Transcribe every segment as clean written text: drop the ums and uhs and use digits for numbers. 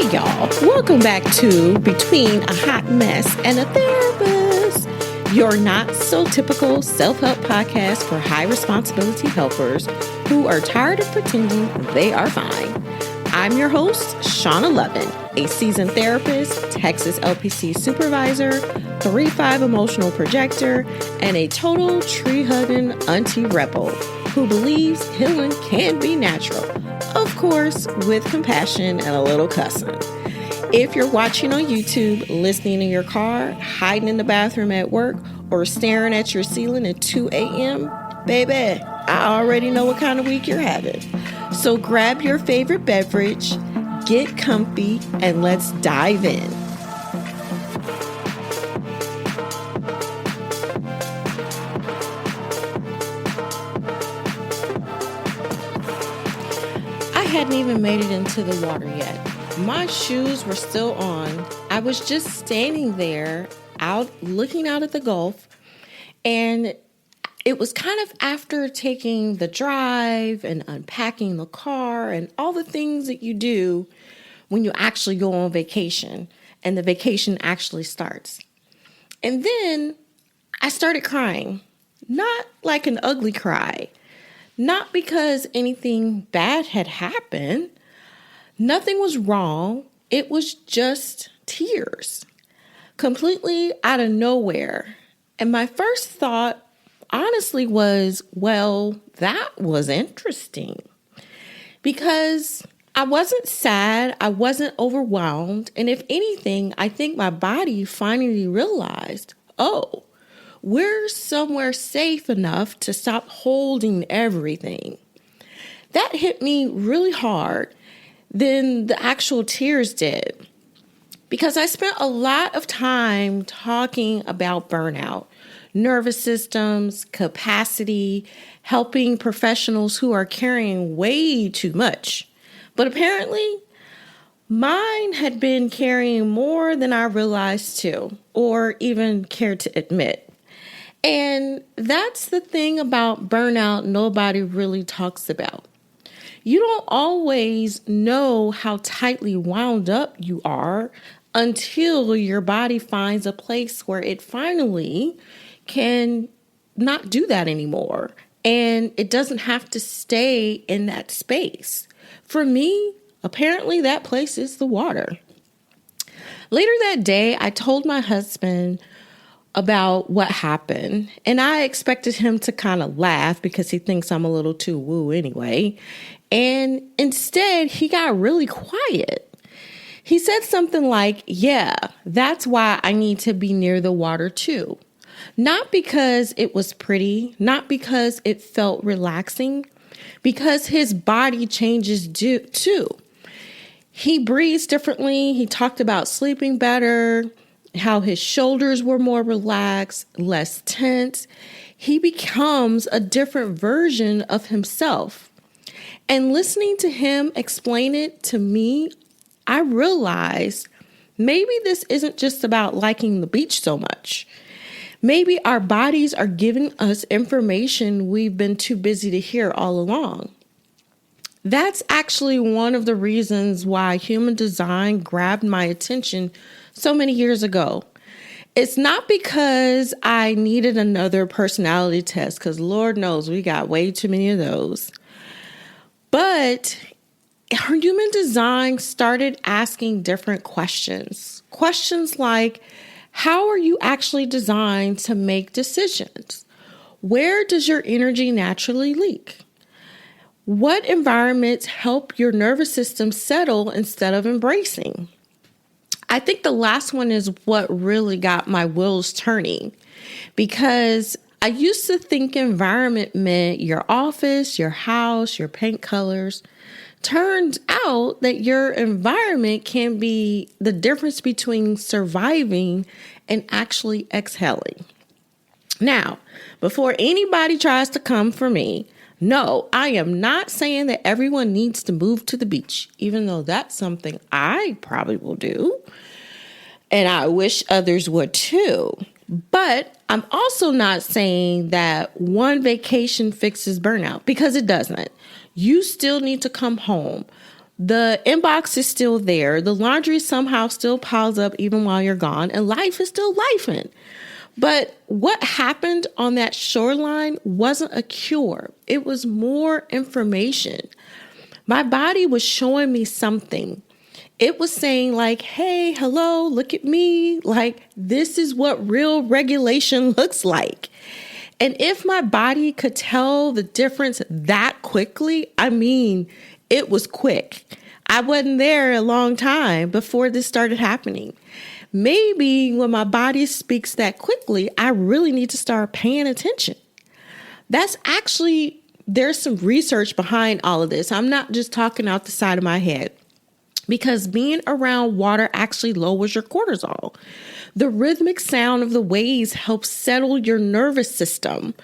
Hey y'all, welcome back to Between a Hot Mess and a Therapist, your not so typical self-help podcast for high responsibility helpers who are tired of pretending they are fine. I'm your host, Shauna Lovin, a seasoned therapist, Texas LPC supervisor, 3-5 emotional projector, and a total tree-hugging auntie rebel who believes healing can be natural. Of course, with compassion and a little cussing. If you're watching on YouTube, listening in your car, hiding in the bathroom at work, or staring at your ceiling at 2 a.m., baby, I already know what kind of week you're having. So grab your favorite beverage, get comfy, and let's dive in. I hadn't even made it into the water yet. My shoes were still on. I was just standing there looking out at the Gulf, and it was kind of after taking the drive and unpacking the car and all the things that you do when you actually go on vacation and the vacation actually starts. And then I started crying, not like an ugly cry. Not because anything bad had happened. Nothing was wrong. It was just tears. Completely out of nowhere. And my first thought, honestly, was, well, that was interesting. Because I wasn't sad. I wasn't overwhelmed. And if anything, I think my body finally realized, oh, we're somewhere safe enough to stop holding everything. That hit me really hard than the actual tears did, because I spent a lot of time talking about burnout, nervous systems, capacity, helping professionals who are carrying way too much. But apparently, mine had been carrying more than I realized too, or even cared to admit. And that's the thing about burnout nobody really talks about. You don't always know how tightly wound up you are until your body finds a place where it finally can not do that anymore. And it doesn't have to stay in that space. For me, apparently that place is the water. Later that day, I told my husband about what happened. And I expected him to kind of laugh because he thinks I'm a little too woo anyway. And instead, he got really quiet. He said something like, yeah, that's why I need to be near the water too. Not because it was pretty, not because it felt relaxing, because his body changes too. He breathes differently. He talked about sleeping better, how his shoulders were more relaxed, less tense. He becomes a different version of himself. And listening to him explain it to me, I realized maybe this isn't just about liking the beach so much. Maybe our bodies are giving us information we've been too busy to hear all along. That's actually one of the reasons why human design grabbed my attention so many years ago. It's not because I needed another personality test, because Lord knows we got way too many of those. But our human design started asking different questions. Questions like, how are you actually designed to make decisions? Where does your energy naturally leak? What environments help your nervous system settle instead of embracing? I think the last one is what really got my wheels turning, because I used to think environment meant your office, your house, your paint colors. Turns out that your environment can be the difference between surviving and actually exhaling. Now, before anybody tries to come for me, no, I am not saying that everyone needs to move to the beach, even though that's something I probably will do. And I wish others would too. But I'm also not saying that one vacation fixes burnout, because it doesn't. You still need to come home. The inbox is still there. The laundry somehow still piles up even while you're gone, and life is still lifing. But what happened on that shoreline wasn't a cure. It was more information. My body was showing me something. It was saying like, hey, hello, look at me. Like, this is what real regulation looks like. And if my body could tell the difference that quickly, I mean, it was quick. I wasn't there a long time before this started happening. Maybe when my body speaks that quickly, I really need to start paying attention. There's some research behind all of this. I'm not just talking out the side of my head, because being around water actually lowers your cortisol. The rhythmic sound of the waves helps settle your nervous system.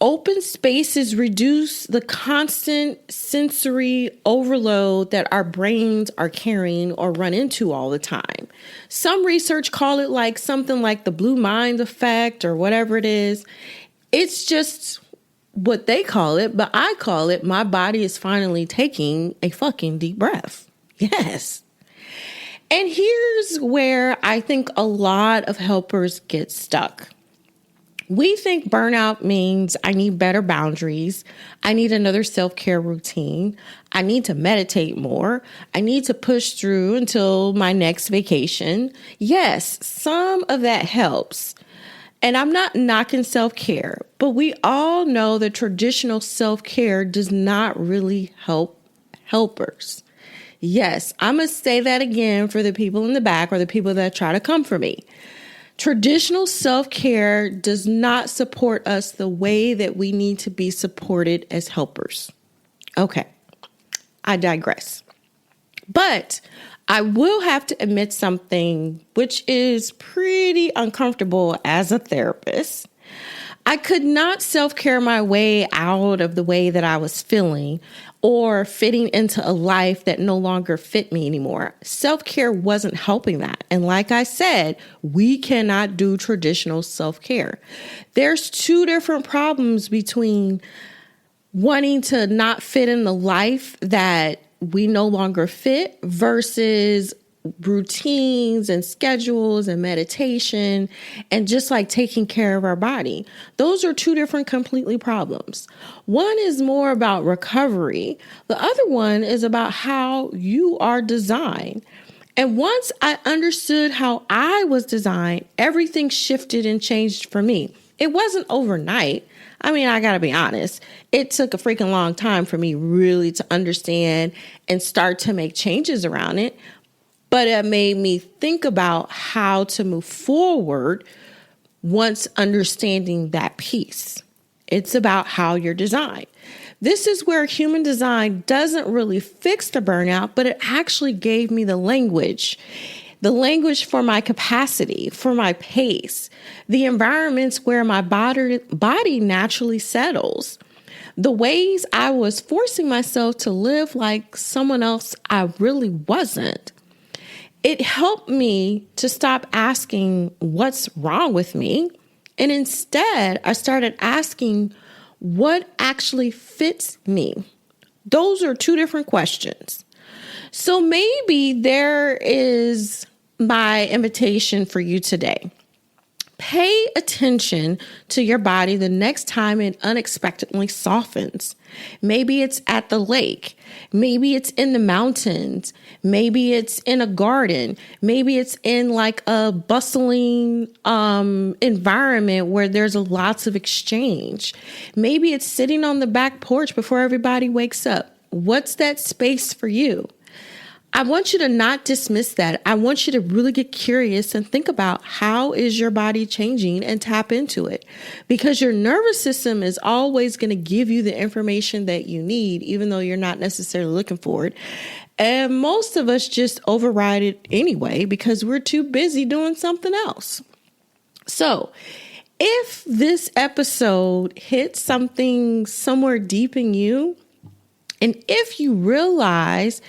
Open spaces reduce the constant sensory overload that our brains are carrying or run into all the time. Some research call it like something like the blue mind effect or whatever it is. It's just what they call it, but I call it my body is finally taking a fucking deep breath. Yes. And here's where I think a lot of helpers get stuck. We think burnout means I need better boundaries. I need another self-care routine. I need to meditate more. I need to push through until my next vacation. Yes, some of that helps. And I'm not knocking self-care, but we all know that traditional self-care does not really help helpers. Yes, I'm going to say that again for the people in the back or the people that try to come for me. Traditional self-care does not support us the way that we need to be supported as helpers. Okay, I digress. But I will have to admit something which is pretty uncomfortable as a therapist. I could not self-care my way out of the way that I was feeling or fitting into a life that no longer fit me anymore. Self-care wasn't helping that. And like I said, we cannot do traditional self-care. There's two different problems between wanting to not fit in the life that we no longer fit versus routines and schedules and meditation and just like taking care of our body. Those are two different completely problems. One is more about recovery. The other one is about how you are designed. And once I understood how I was designed, everything shifted and changed for me. It wasn't overnight. I mean, I gotta be honest. It took a freaking long time for me really to understand and start to make changes around it. But it made me think about how to move forward once understanding that piece. It's about how you're designed. This is where human design doesn't really fix the burnout, but it actually gave me the language for my capacity, for my pace, the environments where my body naturally settles. The ways I was forcing myself to live like someone else I really wasn't. It helped me to stop asking what's wrong with me. And instead, I started asking what actually fits me. Those are two different questions. So maybe there is my invitation for you today. Pay attention to your body the next time it unexpectedly softens. Maybe it's at the lake. Maybe it's in the mountains. Maybe it's in a garden. Maybe it's in like a bustling environment where there's lots of exchange. Maybe it's sitting on the back porch before everybody wakes up. What's that space for you? I want you to not dismiss that. I want you to really get curious and think about how is your body changing and tap into it, because your nervous system is always going to give you the information that you need, even though you're not necessarily looking for it. And most of us just override it anyway because we're too busy doing something else. So if this episode hit something somewhere deep in you, and if you realize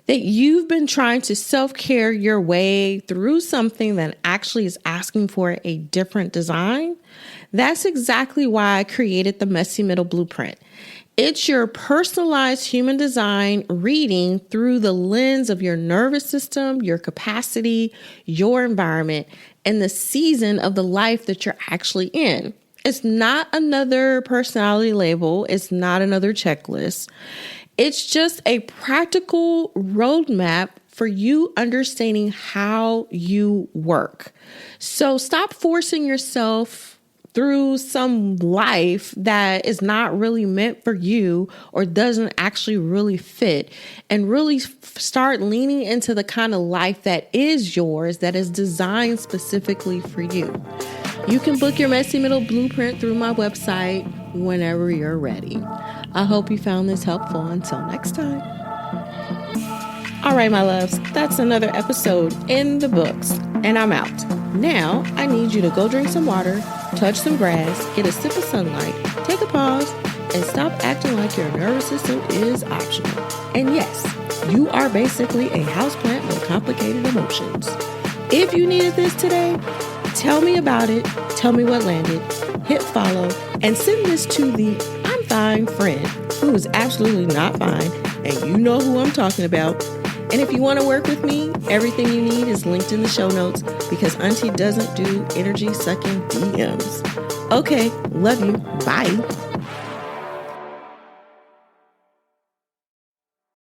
that you've been trying to self-care your way through something that actually is asking for a different design, that's exactly why I created the Messy Middle Blueprint. It's your personalized human design reading through the lens of your nervous system, your capacity, your environment, and the season of the life that you're actually in. It's not another personality label. It's not another checklist. It's just a practical roadmap for you understanding how you work. So stop forcing yourself through some life that is not really meant for you or doesn't actually really fit, and really start leaning into the kind of life that is yours, that is designed specifically for you. You can book your Messy Middle Blueprint through my website whenever you're ready. I hope you found this helpful. Until next time. All right, my loves, that's another episode in the books, and I'm out. Now, I need you to go drink some water, touch some grass, get a sip of sunlight, take a pause, and stop acting like your nervous system is optional. And yes, you are basically a houseplant with complicated emotions. If you needed this today, tell me about it, tell me what landed, hit follow, and send this to the I'm fine friend who is absolutely not fine, and you know who I'm talking about. And if you want to work with me, everything you need is linked in the show notes, because Auntie doesn't do energy sucking DMs. Okay, love you. Bye.